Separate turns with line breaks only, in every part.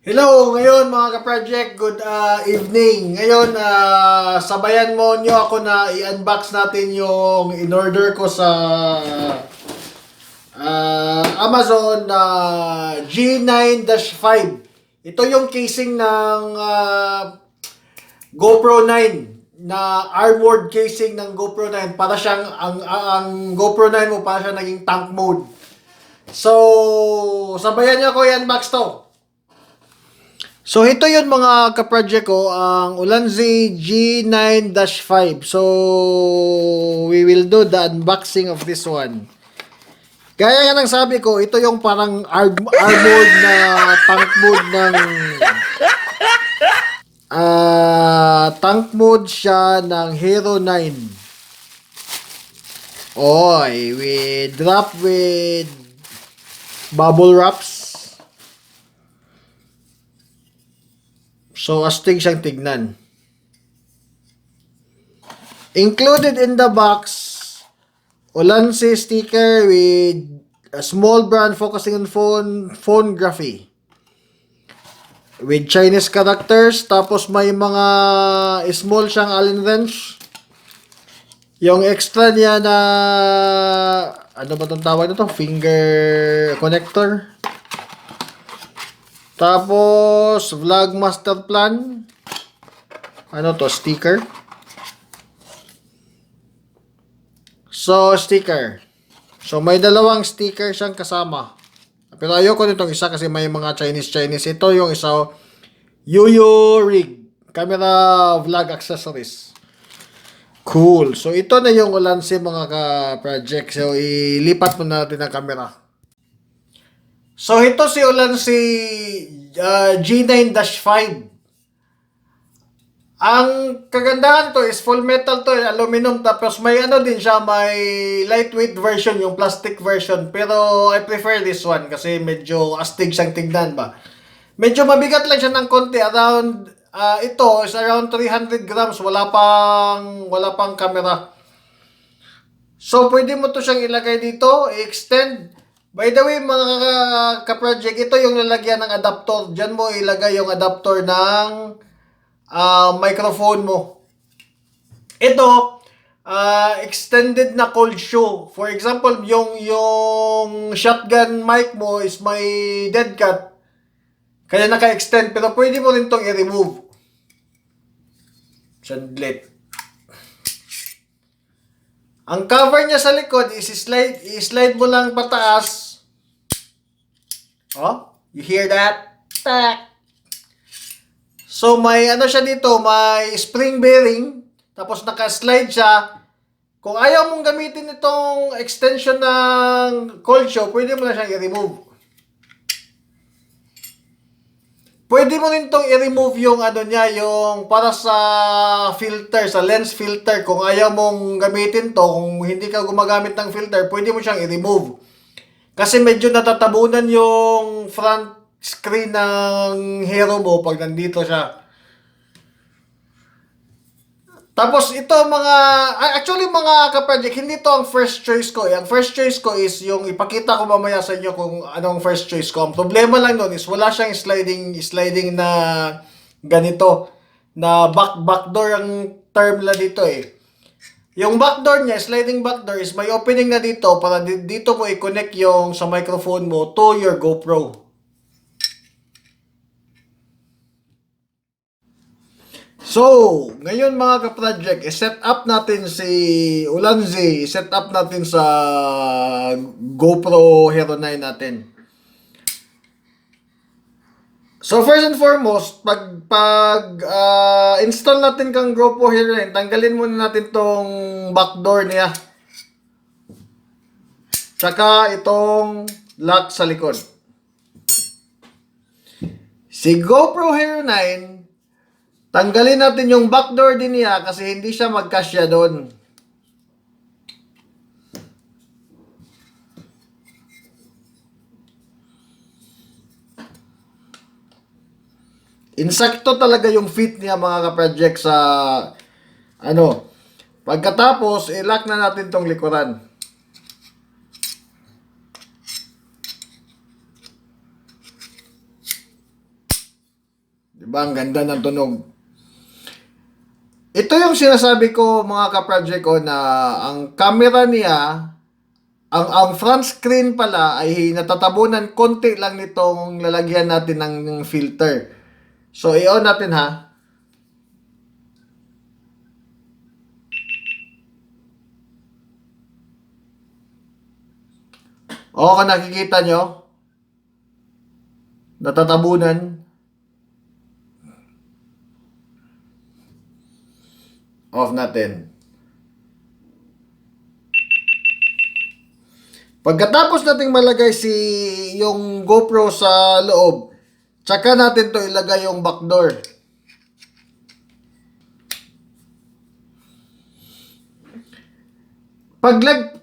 Hello, ngayon mga ka-project, good evening. Ngayon, sabayan mo nyo ako na i-unbox natin yung in-order ko sa Amazon na G9-5. Ito yung casing ng GoPro 9 na armored casing ng GoPro 9. Para siyang, ang GoPro 9 mo para siya naging tank mode. So, sabayan nyo ako i-unbox to. So, ito yun mga ka-project ko, ang Ulanzi G9-5. So, we will do the unboxing of this one. Gaya nga ng sabi ko, ito yung parang armored na tank mode ng... tank mode siya ng Hero 9. Oy, we drop with bubble wraps. So, astig siyang tignan. Included in the box, Ulanzi sticker with a small brand focusing on phonography. With Chinese characters. Tapos may mga small siyang Allen wrench. Yung extra niya na, ano ba itong tawag nito? Finger connector. Tapos, vlog master plan. Ano to? Sticker. So, sticker. So, may dalawang sticker siyang kasama. Pero ayoko nitong isa kasi may mga Chinese. Ito yung isa, Yuyu Rig. Camera vlog accessories. Cool. So, ito na yung Ulanzi mga ka-project. So, ilipat mo natin ang camera. So, ito si Ulanzi G9-5. Ang kagandahan to is full metal to, aluminum, tapos may ano din siya, may lightweight version, yung plastic version. Pero I prefer this one kasi medyo astig siyang tignan ba. Medyo mabigat lang siya ng konti, around, ito is around 300 grams, wala pang camera. So, pwede mo to siyang ilagay dito, i-extend. By the way, mga ka-project, ito yung lalagyan ng adapter. Diyan mo ilagay yung adapter ng microphone mo. Ito, extended na cold shoe. For example, yung shotgun mic mo is may dead cut. Kaya naka-extend. Pero pwede mo rin itong i-remove. Sandlit. Ang cover niya sa likod is i-slide mo lang pataas. Oh, you hear that? Tak. So, may ano siya dito, may spring bearing, tapos naka-slide siya. Kung ayaw mong gamitin itong extension ng cold shoe, pwede mo na siyang i-remove. Pwede mo rin itong i-remove yung ano niya, yung para sa filter, sa lens filter. Kung ayaw mong gamitin to, kung hindi ka gumagamit ng filter, pwede mo siyang i-remove. Kasi medyo natatabunan yung front screen ng Hero mo pag nandito siya. Tapos ito actually mga ka-project, hindi to ang first choice ko. Ang first choice ko is yung ipakita ko mamaya sa inyo kung anong first choice ko. Ang problema lang nun is wala siyang sliding na ganito. Na backdoor ang term la dito eh. Yung backdoor niya, sliding backdoor is may opening na dito para dito mo i-connect yung sa microphone mo to your GoPro. So, ngayon mga ka-project, i-set up natin si Ulanzi, i-set up natin sa GoPro Hero 9 natin. So, first and foremost, pag install natin kang GoPro Hero 9, tanggalin muna natin tong backdoor niya. Tsaka itong lock sa likod. Si GoPro Hero 9, tanggalin natin yung backdoor din niya kasi hindi siya magkasya doon. Insakto talaga yung fit niya mga ka-project sa ano. Pagkatapos, i-lock na natin tong likuran. Diba? Ang ganda ng tunog. Ito yung sinasabi ko mga ka-project ko na ang camera niya, ang front screen pala ay natatabunan konti lang nitong lalagyan natin ng filter. So, i-on natin ha. O, kung nakikita nyo, natatabunan. Off natin. Pagkatapos nating malagay yung GoPro sa loob, tsaka natin to ilagay yung backdoor.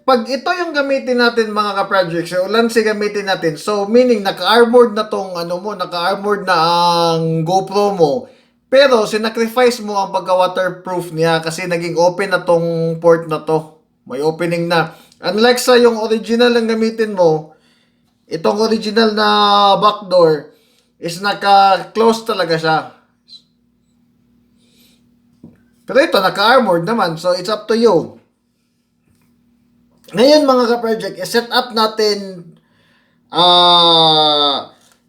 Pag ito yung gamitin natin mga ka-projects, yung Ulanzi gamitin natin, so meaning naka-armored na tong naka-armored na ang GoPro mo, pero sinacrifice mo ang pagka-waterproof niya kasi naging open na tong port na to. May opening na. Unlike sa yung original lang gamitin mo, itong original na backdoor is naka-close talaga siya. Pero ito, naka-armored naman, so it's up to you. Ngayon mga ka-project, set up natin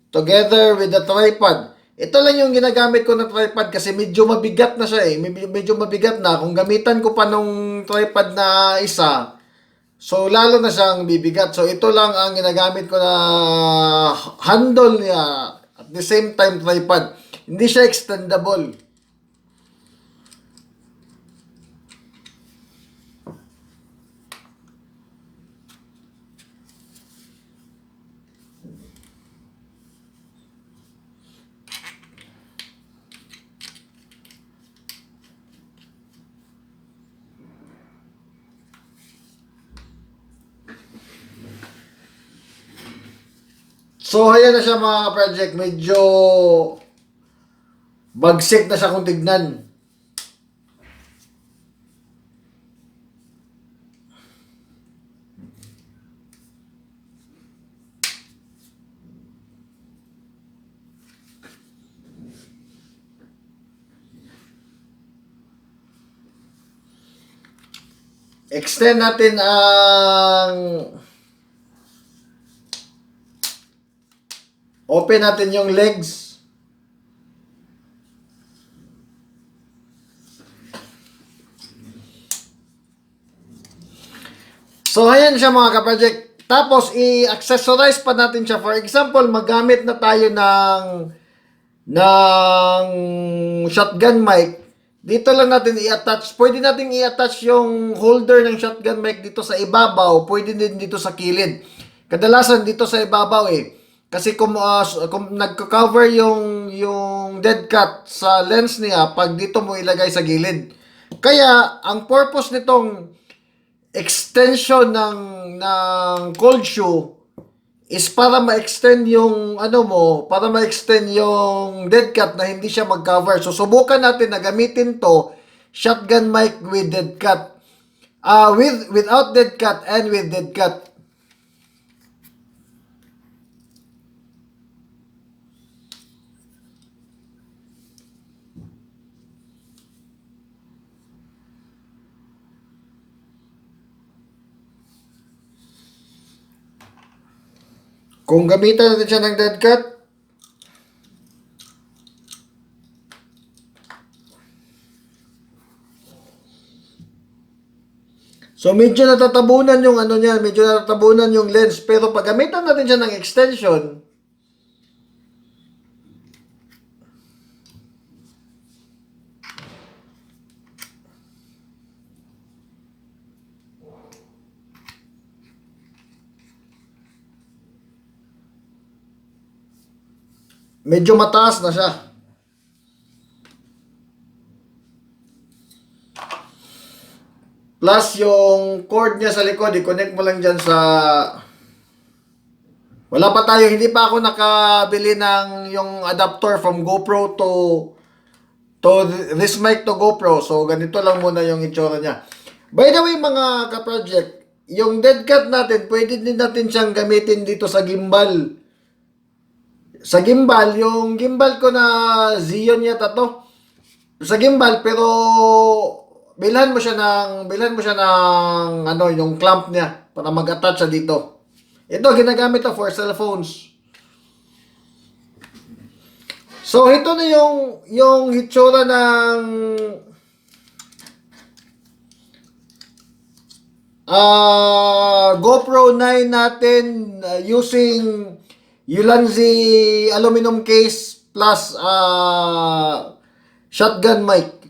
together with the tripod. Ito lang yung ginagamit ko na tripod kasi medyo mabigat na siya eh. Medyo mabigat na. Kung gamitan ko pa nung tripod na isa, so lalo na siyang bibigat. So ito lang ang ginagamit ko na handle niya at the same time tripod. Hindi siya extendable. So, ayan na siya mga ka-project. Medyo bagsik na siya kung tignan. Extend natin ang open natin yung legs. So, ayan siya mga ka-project. Tapos, i-accessorize pa natin siya. For example, magamit na tayo ng shotgun mic. Dito lang natin i-attach. Pwede natin i-attach yung holder ng shotgun mic dito sa ibabaw. Pwede din dito sa kilid. Kadalasan dito sa ibabaw eh. Kasi kung nagko-cover yung dead cat sa lens niya, pag dito mo ilagay sa gilid. Kaya, ang purpose nitong extension ng cold shoe is para ma-extend yung para ma-extend yung dead cat na hindi siya mag-cover. So, subukan natin na gamitin to shotgun mic with dead cat. Without dead cat and with dead cat. Kung gamitan natin siya ng dead cat, so medyo natatabunan yung niya, medyo natatabunan yung lens. Pero pag gamitan natin siya ng extension, medyo mataas na siya. Plus, yung cord niya sa likod, i-connect mo lang dyan sa... Wala pa tayo, hindi pa ako nakabili ng yung adapter from GoPro to this mic to GoPro. So, ganito lang muna yung itsura niya. By the way, mga ka-project, yung dead cat natin, pwede din natin siyang gamitin dito sa gimbal. Sa gimbal, yung gimbal ko na Xeon yata to. Sa gimbal, pero bilhan mo siya ng ano, yung clamp niya para mag-attach sa dito. Ito ginagamit to for cellphones. So ito na yung hitsura ng GoPro 9 natin using Ulanzi aluminum case plus shotgun mic.